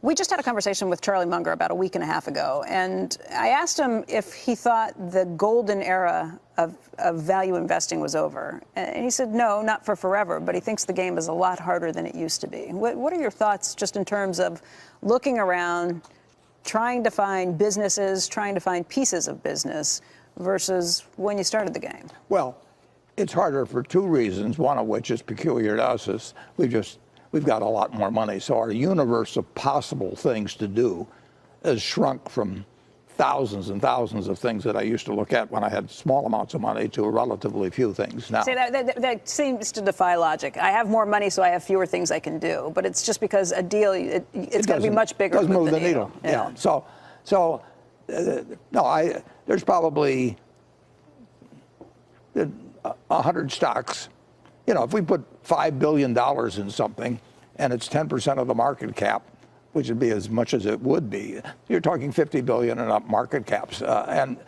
We just had a conversation with Charlie Munger about a week and a half ago, and I asked him if he thought the golden era of value investing was over. And he said, no, not for forever, but he thinks the game is a lot harder than it used to be. What are your thoughts just in terms of looking around, trying to find businesses, trying to find pieces of business versus when you started the game? Well, it's harder for two reasons, one of which is peculiar to us, is we've got a lot more money. So our universe of possible things to do has shrunk from thousands and thousands of things that I used to look at when I had small amounts of money to relatively few things now. See, that seems to defy logic. I have more money, so I have fewer things I can do. But it's just because a deal, it's got to be much bigger. Doesn't move the needle. Yeah. There's probably 100 stocks. You know, if we put $5 billion in something and it's 10% of the market cap, which would be as much as it would be, you're talking 50 billion in up market caps, and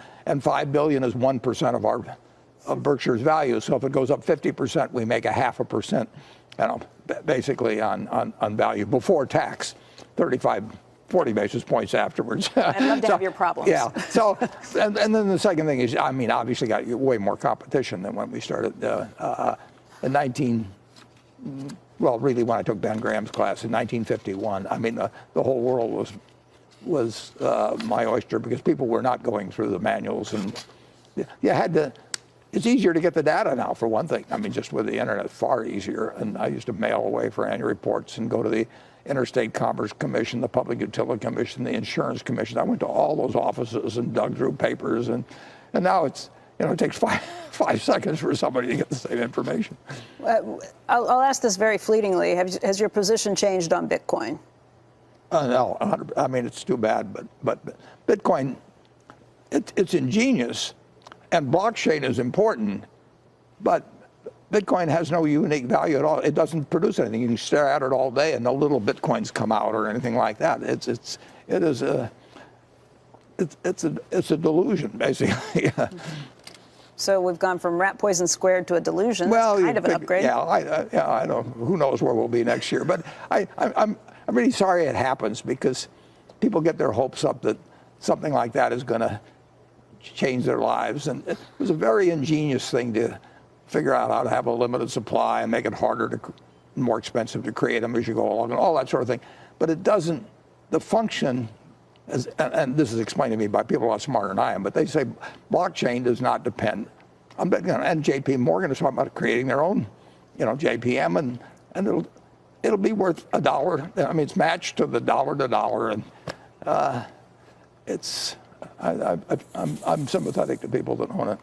5 billion is 1% of Berkshire's value. So if it goes up 50%, we make a 0.5%, you know, basically on value before tax, 40 basis points afterwards. I'd love to have your problems. Yeah. So, and then the second thing is, I mean, obviously got way more competition than when we started in really when I took Ben Graham's class in 1951. I mean, the whole world was my oyster because people were not going through the manuals, and you had to. It's easier to get the data now, for one thing. I mean, just with the internet, far easier. And I used to mail away for annual reports and go to the Interstate Commerce Commission, the Public Utility Commission, the Insurance Commission. I went to all those offices and dug through papers, and now it's, you know, it takes five seconds for somebody to get the same information. I'll ask this very fleetingly. Has your position changed on Bitcoin? No, I mean, it's too bad, but Bitcoin, it's ingenious, and blockchain is important, but Bitcoin has no unique value at all. It doesn't produce anything. You can stare at it all day, and no little Bitcoins come out or anything like that. It's a delusion, basically. So we've gone from rat poison squared to a delusion. Well, kind of an upgrade. Yeah, I don't. Who knows where we'll be next year? But I'm really sorry it happens, because people get their hopes up that something like that is going to change their lives, and it was a very ingenious thing to figure out how to have a limited supply and make it harder more expensive to create them as you go along, and all that sort of thing. But it doesn't. The function. And this is explained to me by people a lot smarter than I am, but they say blockchain does not depend on, you know, and J.P. Morgan is talking about creating their own, you know, JPM, and it'll be worth $1. I mean, it's matched to the dollar to dollar, and I'm sympathetic to people that own it.